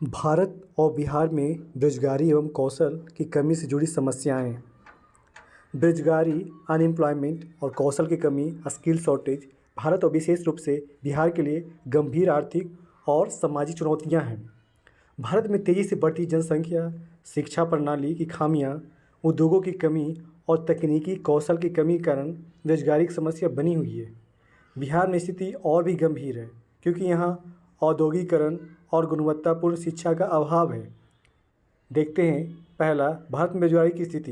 भारत और बिहार में बेरोजगारी एवं कौशल की कमी से जुड़ी समस्याएं। बेरोजगारी, अनएम्प्लॉयमेंट और कौशल की कमी, स्किल शॉर्टेज भारत और विशेष रूप से बिहार के लिए गंभीर आर्थिक और सामाजिक चुनौतियां हैं। भारत में तेज़ी से बढ़ती जनसंख्या, शिक्षा प्रणाली की खामियां, उद्योगों की कमी और तकनीकी कौशल की कमी के कारण बेरोजगारी की समस्या बनी हुई है। बिहार में स्थिति और भी गंभीर है क्योंकि यहाँ औद्योगिकरण और गुणवत्तापूर्ण शिक्षा का अभाव है। देखते हैं, पहला, भारत में बेरोजगारी की स्थिति।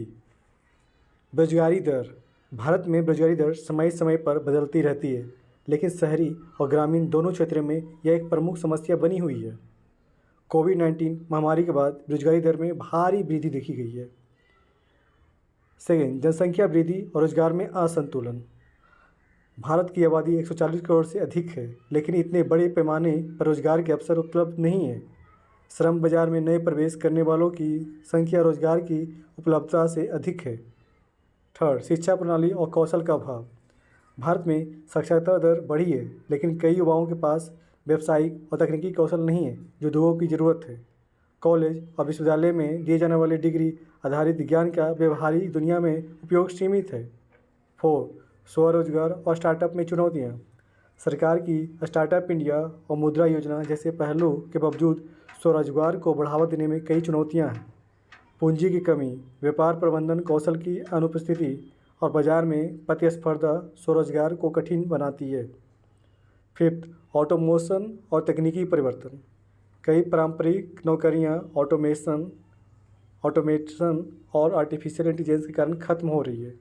बेरोजगारी दर। भारत में बेरोजगारी दर समय समय पर बदलती रहती है, लेकिन शहरी और ग्रामीण दोनों क्षेत्रों में यह एक प्रमुख समस्या बनी हुई है। कोविड-19 महामारी के बाद बेरोजगारी दर में भारी वृद्धि देखी गई है। सेकेंड, जनसंख्या वृद्धि और रोजगार में असंतुलन। भारत की आबादी 140 करोड़ से अधिक है, लेकिन इतने बड़े पैमाने पर रोजगार के अवसर उपलब्ध नहीं है। श्रम बाजार में नए प्रवेश करने वालों की संख्या रोजगार की उपलब्धता से अधिक है। थर्ड, शिक्षा प्रणाली और कौशल का अभाव। भारत में साक्षरता दर बढ़ी है, लेकिन कई युवाओं के पास व्यावसायिक और तकनीकी कौशल नहीं है जो उद्योगों की ज़रूरत है। कॉलेज और विश्वविद्यालय में दिए जाने वाले डिग्री आधारित विज्ञान का व्यवहारिक दुनिया में उपयोग सीमित है। फोर, स्वरोजगार और स्टार्टअप में चुनौतियाँ। सरकार की स्टार्टअप इंडिया और मुद्रा योजना जैसे पहलों के बावजूद स्वरोजगार को बढ़ावा देने में कई चुनौतियाँ हैं। पूंजी की कमी, व्यापार प्रबंधन कौशल की अनुपस्थिति और बाजार में प्रतिस्पर्धा स्वरोजगार को कठिन बनाती है। फिफ्थ, ऑटोमेशन और तकनीकी परिवर्तन। कई पारंपरिक नौकरियां ऑटोमेशन और आर्टिफिशियल इंटेलिजेंस के कारण खत्म हो रही है।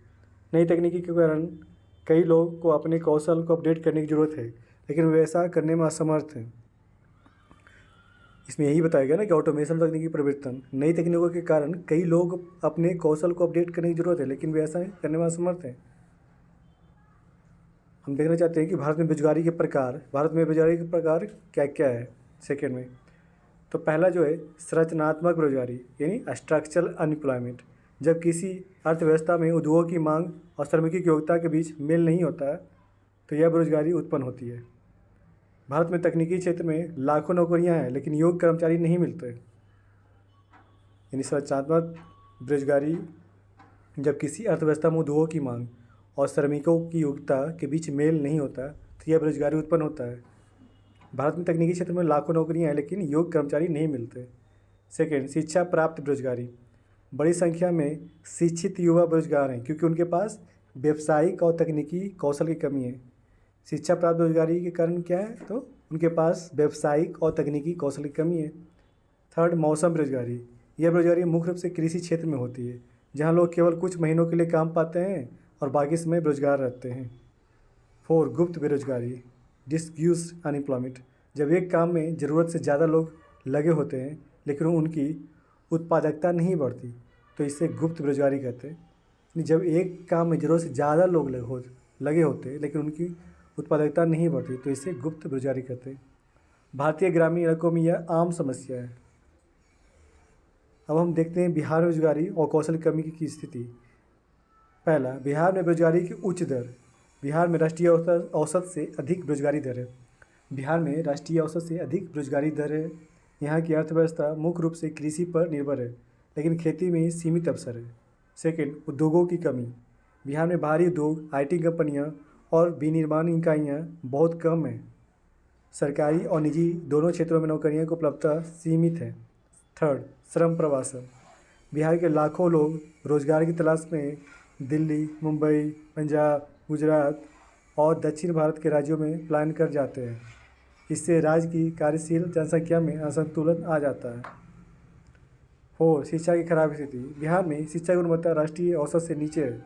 नई तकनीकी के कारण कई लोगों को अपने कौशल को अपडेट करने की ज़रूरत है, लेकिन वे ऐसा करने में असमर्थ हैं। इसमें यही बताया गया ना कि ऑटोमेशन तकनीकी परिवर्तन, नई तकनीकों के कारण कई लोग अपने कौशल को अपडेट करने की ज़रूरत है, लेकिन वे ऐसा करने में असमर्थ हैं। हम देखना चाहते हैं कि भारत में बेरोजगारी के प्रकार क्या क्या है। सेकेंड में तो पहला जो है संरचनात्मक बेरोजगारी यानी स्ट्रक्चरल अनएम्प्लॉयमेंट। जब किसी अर्थव्यवस्था में उद्योगों की मांग और श्रमिक योग्यता के बीच मेल नहीं होता है तो यह बेरोजगारी उत्पन्न होती है। भारत में तकनीकी क्षेत्र में लाखों नौकरियां हैं, लेकिन योग्य कर्मचारी नहीं मिलते। यानी संरचनात्मक बेरोजगारी, जब किसी अर्थव्यवस्था में उद्योगों की मांग और श्रमिकों की योग्यता के बीच मेल नहीं होता तो यह बेरोजगारी उत्पन्न होता है। भारत में तकनीकी क्षेत्र में लाखों नौकरियां हैं, लेकिन योग्य कर्मचारी नहीं मिलते। सेकेंड, शिक्षा प्राप्त बेरोजगारी। बड़ी संख्या में शिक्षित युवा बेरोजगार हैं क्योंकि उनके पास व्यावसायिक और तकनीकी कौशल की कमी है। शिक्षा प्राप्त बेरोजगारी के कारण क्या है तो उनके पास व्यावसायिक और तकनीकी कौशल की कमी है। थर्ड, मौसम बेरोजगारी। यह बेरोजगारी मुख्य रूप से कृषि क्षेत्र में होती है, जहाँ लोग केवल कुछ महीनों के लिए काम पाते हैं और बाकी समय बेरोजगार रहते हैं। फोर, गुप्त बेरोजगारी डिस्ग्यूज अनएम्प्लॉयमेंट। जब एक काम में ज़रूरत से ज़्यादा लोग लगे होते हैं लेकिन उनकी उत्पादकता नहीं बढ़ती तो इसे गुप्त बेरोजगारी कहते हैं। जब एक काम में ज़रूरत से ज़्यादा लोग लगे होते हैं लेकिन उनकी उत्पादकता नहीं बढ़ती तो इसे गुप्त बेरोजगारी कहते हैं। भारतीय ग्रामीण इलाकों में यह आम समस्या है। अब हम देखते हैं बिहार में बेरोजगारी और कौशल कमी की स्थिति। पहला, बिहार में बेरोजगारी की उच्च दर। बिहार में राष्ट्रीय औसत से अधिक बेरोजगारी दर है। बिहार में राष्ट्रीय औसत से अधिक बेरोजगारी दर है। यहाँ की अर्थव्यवस्था मुख्य रूप से कृषि पर निर्भर है, लेकिन खेती में सीमित अवसर है। सेकेंड, उद्योगों की कमी। बिहार में भारी उद्योग, आईटी कंपनियाँ और विनिर्माण इकाइयाँ बहुत कम हैं। सरकारी और निजी दोनों क्षेत्रों में नौकरियों की उपलब्धता सीमित है। थर्ड, श्रम प्रवासन। बिहार के लाखों लोग रोजगार की तलाश में दिल्ली, मुंबई, पंजाब, गुजरात और दक्षिण भारत के राज्यों में पलायन कर जाते हैं। इससे राज्य की कार्यशील जनसंख्या में असंतुलन आ जाता है। फोर, शिक्षा की खराब स्थिति। बिहार में शिक्षा की गुणवत्ता राष्ट्रीय औसत से नीचे है।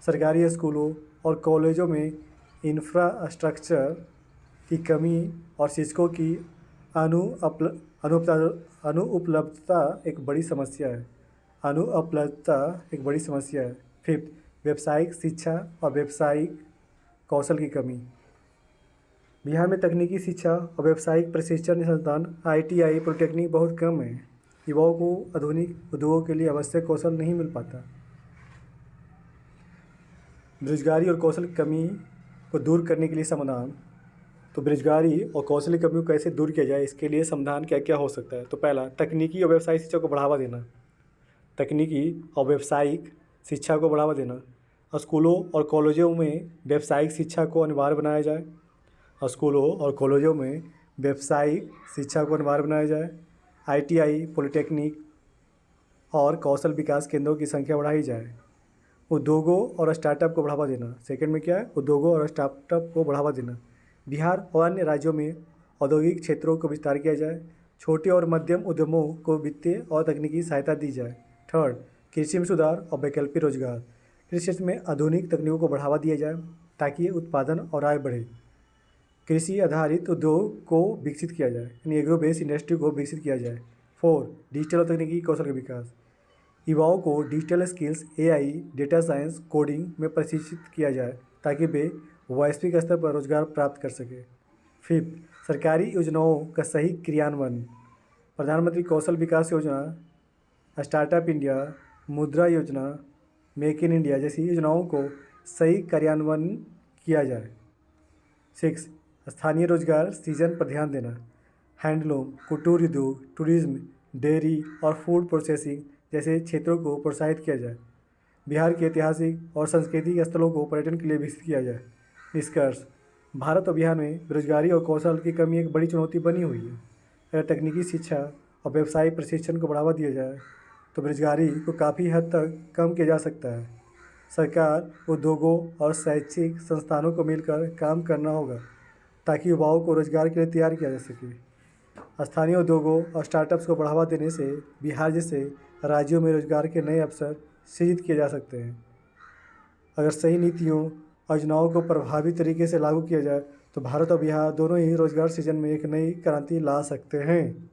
सरकारी स्कूलों और कॉलेजों में इंफ्रास्ट्रक्चर की कमी और शिक्षकों की अनुपलब्धता एक बड़ी समस्या है। फिफ्थ, व्यावसायिक शिक्षा और व्यावसायिक कौशल की कमी। बिहार में तकनीकी शिक्षा और व्यावसायिक प्रशिक्षण संस्थान आईटीआई, पॉलिटेक्निक बहुत कम है। युवाओं को आधुनिक उद्योगों के लिए आवश्यक कौशल नहीं मिल पाता। बेरोजगारी और कौशल की कमी को दूर करने के लिए समाधान। तो बेरोजगारी और कौशल की कमी को कैसे दूर किया जाए, इसके लिए समाधान क्या क्या हो सकता है। तो पहला, तकनीकी और व्यावसायिक शिक्षा को बढ़ावा देना। तकनीकी और व्यावसायिक शिक्षा को बढ़ावा देना। और स्कूलों और कॉलेजों में व्यावसायिक शिक्षा को अनिवार्य बनाया जाए। और स्कूलों और कॉलेजों में व्यावसायिक शिक्षा को अनिवार्य बनाया जाए। आईटीआई, पॉलिटेक्निक और कौशल विकास केंद्रों की संख्या बढ़ाई जाए। उद्योगों और स्टार्टअप को बढ़ावा देना। सेकंड में क्या है, उद्योगों और स्टार्टअप को बढ़ावा देना। बिहार और अन्य राज्यों में औद्योगिक क्षेत्रों को विस्तार किया जाए। छोटे और मध्यम उद्यमों को वित्तीय और तकनीकी सहायता दी जाए। थर्ड, कृषि में सुधार और वैकल्पिक रोजगार। कृषि क्षेत्र में आधुनिक तकनीकों को बढ़ावा दिया जाए ताकि उत्पादन और आय बढ़े। कृषि आधारित उद्योग को विकसित किया जाए, यानी एग्रो बेस्ड इंडस्ट्री को विकसित किया जाए। फोर, डिजिटल और तकनीकी कौशल का विकास। युवाओं को digital skills, AI, data science, coding में प्रशिक्षित किया जाए ताकि वे वैश्विक स्तर पर रोजगार प्राप्त कर सकें। फिफ्थ, सरकारी योजनाओं का सही क्रियान्वयन। प्रधानमंत्री कौशल विकास योजना, स्टार्टअप इंडिया, मुद्रा योजना, मेक इन इंडिया जैसी योजनाओं को सही कार्यान्वयन किया जाए। सिक्स, स्थानीय रोजगार सृजन पर ध्यान देना। हैंडलूम, कुटीर उद्योग, टूरिज्म, डेयरी और फूड प्रोसेसिंग जैसे क्षेत्रों को प्रोत्साहित किया जाए। बिहार के ऐतिहासिक और सांस्कृतिक स्थलों को पर्यटन के लिए विकसित किया जाए। निष्कर्ष, भारत और बिहार में बेरोजगारी और कौशल की कमी एक बड़ी चुनौती बनी हुई है। अगर तकनीकी शिक्षा और व्यावसायिक प्रशिक्षण को बढ़ावा दिया जाए तो बेरोजगारी को काफ़ी हद तक कम किया जा सकता है। सरकार, उद्योगों और शैक्षिक संस्थानों को मिलकर काम करना होगा ताकि युवाओं को रोजगार के लिए तैयार किया जा सके। स्थानीय उद्योगों और स्टार्टअप्स को बढ़ावा देने से बिहार जैसे राज्यों में रोजगार के नए अवसर सृजित किए जा सकते हैं। अगर सही नीतियों और योजनाओं को प्रभावी तरीके से लागू किया जाए तो भारत और बिहार दोनों ही रोजगार सृजन में एक नई क्रांति ला सकते हैं।